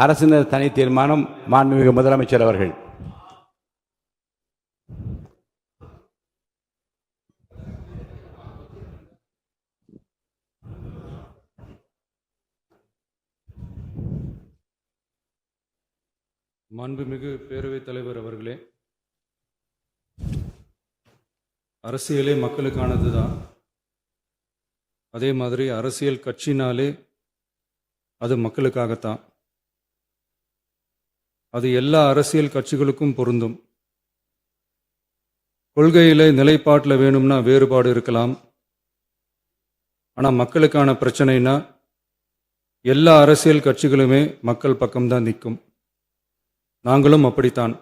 அரசினர் தனி தீர்மானம். மாண்புமிகு முதலமைச்சர் அவர்கள். மாண்புமிகு பேரவைத் தலைவர் அவர்களே, அரசியலே மக்களுக்கானது தான். அதே மாதிரி அரசியல் கட்சினாலே அது மக்களுக்காகத்தான். அது எல்லா அரசியல் கட்சிகளுக்கும் பொருந்தும். கொள்கையிலே நிலைப்பாட்டில் வேணும்னா வேறுபாடு இருக்கலாம். ஆனால் மக்களுக்கான பிரச்சனைனா எல்லா அரசியல் கட்சிகளுமே மக்கள் பக்கம்தான் நிற்கும். நாங்களும் அப்படித்தான்.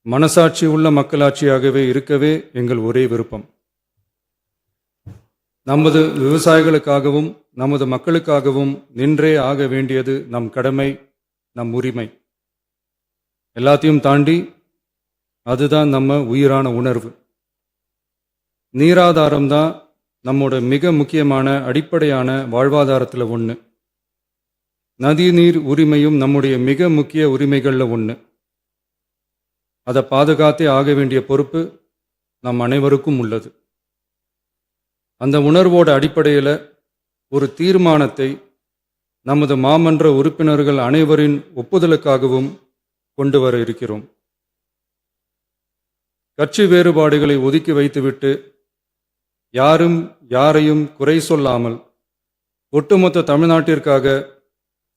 மனசாட்சி உள்ள மக்களாட்சியாகவே இருக்கவே எங்கள் ஒரே விருப்பம். நமது விவசாயிகளுக்காகவும் நமது மக்களுக்காகவும் நின்றே ஆக வேண்டியது நம் கடமை, நம் உரிமை. எல்லாத்தையும் தாண்டி அதுதான் நம்ம உயிரான உணர்வு. நீராதாரம் தான் நம்மோட மிக முக்கியமான அடிப்படையான வாழ்வாதாரத்தில் ஒன்று. நதி நீர் உரிமையும் நம்முடைய மிக முக்கிய உரிமைகளில் ஒன்று. அதை பாதுகாத்தே ஆக வேண்டிய பொறுப்பு நம் அனைவருக்கும் உள்ளது. அந்த உணர்வோட அடிப்படையில் ஒரு தீர்மானத்தை நமது மாமன்ற உறுப்பினர்கள் அனைவரின் ஒப்புதலுக்காகவும் கொண்டு வர இருக்கிறோம். கட்சி வேறுபாடுகளை ஒதுக்கி வைத்துவிட்டு யாரும் யாரையும் குறை சொல்லாமல் ஒட்டுமொத்த தமிழ்நாட்டிற்காக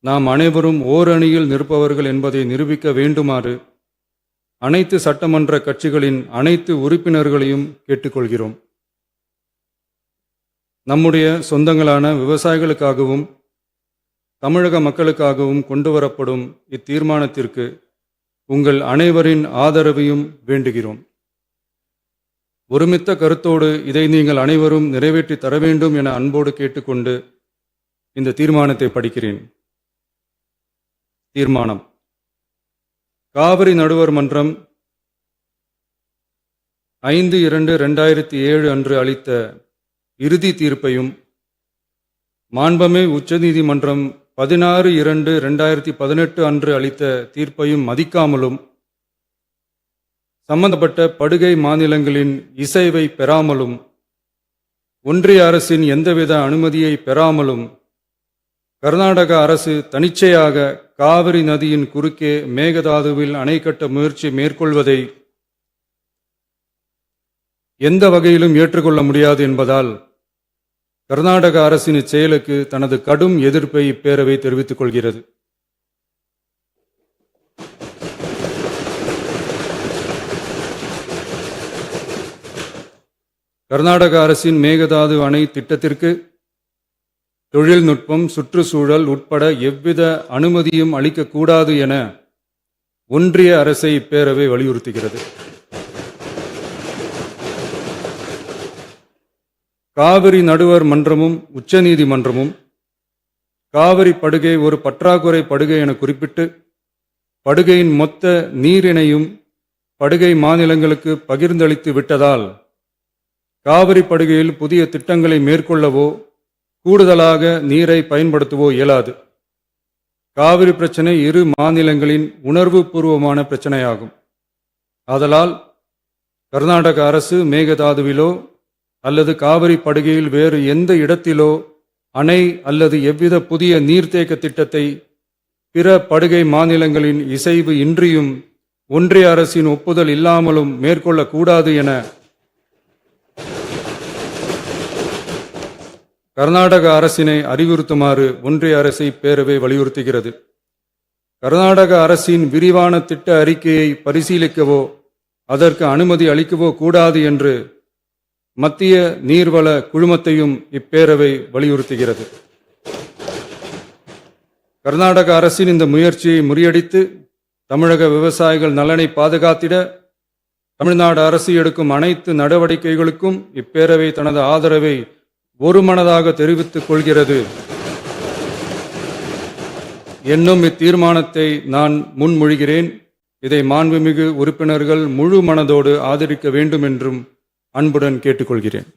நாம் அனைவரும் ஓரணியில் நிற்பவர்கள் என்பதை நிரூபிக்க வேண்டுமாறு அனைத்து சட்டமன்ற கட்சிகளின் அனைத்து உறுப்பினர்களையும் கேட்டுக்கொள்கிறோம். நம்முடைய சொந்தங்களான விவசாயிகளுக்காகவும் தமிழக மக்களுக்காகவும் கொண்டு வரப்படும் இத்தீர்மானத்திற்கு உங்கள் அனைவரின் ஆதரவையும் வேண்டுகிறோம். ஒருமித்த கருத்தோடு இதை நீங்கள் அனைவரும் நிறைவேற்றி தர வேண்டும் என அன்போடு கேட்டுக்கொண்டு இந்த தீர்மானத்தை படிக்கிறேன். தீர்மானம்: காவிரி நடுவர் மன்றம் 5/2/2007 அன்று அளித்த இறுதி தீர்ப்பையும் மாண்புமிகு உச்சநீதிமன்றம் 16/2/2018 அன்று அளித்த தீர்ப்பையும் மதிக்காமலும் சம்பந்தப்பட்ட படுகை மாநிலங்களின் இசைவை பெறாமலும் ஒன்றிய அரசின் எந்தவித அனுமதியை பெறாமலும் கர்நாடக அரசு தனிச்சையாக காவிரி நதியின் குறுக்கே மேகதாதுவில் அணை கட்ட முயற்சி மேற்கொள்வதை எந்த வகையிலும் ஏற்றுக்கொள்ள முடியாது என்பதால் கர்நாடக அரசின் இச்செயலுக்கு தனது கடும் எதிர்ப்பை இப்பேரவை தெரிவித்துக் கொள்கிறது. கர்நாடக அரசின் மேகதாது அணை திட்டத்திற்கு தொழில்நுட்பம், சுற்றுச்சூழல் உட்பட எவ்வித அனுமதியும் அளிக்கக்கூடாது என ஒன்றிய அரசை இப்பேரவை வலியுறுத்துகிறது. காவிரி நடுவர் மன்றமும் உச்சநீதிமன்றமும் காவிரி படுகை ஒரு பற்றாக்குறை படுகை என குறிப்பிட்டு படுகையின் மொத்த நீரினையும் படுகை மாநிலங்களுக்கு பகிர்ந்தளித்து விட்டதால் காவிரி படுகையில் புதிய திட்டங்களை மேற்கொள்ளவோ கூடுதலாக நீரை பயன்படுத்தவோ இயலாது. காவிரி பிரச்சனை இரு மாநிலங்களின் உணர்வு பூர்வமான பிரச்சனையாகும். ஆதலால் கர்நாடக அரசு மேகதாதுவிலோ அல்லது காவிரி படுகையில் வேறு எந்த இடத்திலோ அணை அல்லது எவ்வித புதிய நீர்த்தேக்க திட்டத்தை பிற படுகை மாநிலங்களின் இசைவு இன்றியும் ஒன்றிய அரசின் ஒப்புதல் இல்லாமலும் மேற்கொள்ளக்கூடாது என கர்நாடக அரசினை அறிவுறுத்துமாறு ஒன்றிய அரசை பேரவை வலியுறுத்துகிறது. கர்நாடக அரசின் விரிவான திட்ட அறிக்கையை பரிசீலிக்கவோ அதற்கு அனுமதி அளிக்கவோ கூடாது என்று மத்திய நீர்வள குழுமத்தையும் இப்பேரவை வலியுறுத்துகிறது. கர்நாடக அரசின் இந்த முயற்சியை முறியடித்து தமிழக விவசாயிகள் நலனை பாதுகாத்திட தமிழ்நாடு அரசு எடுக்கும் அனைத்து நடவடிக்கைகளுக்கும் இப்பேரவை தனது ஆதரவை ஒருமனதாக தெரிவித்துக் கொள்கிறது என்னும் இத்தீர்மானத்தை நான் முன்மொழிகிறேன். இதை மாண்புமிகு உறுப்பினர்கள் முழு மனதோடு ஆதரிக்க வேண்டும் என்றும் அன்புடன் கேட்டுக்கொள்கிறேன்.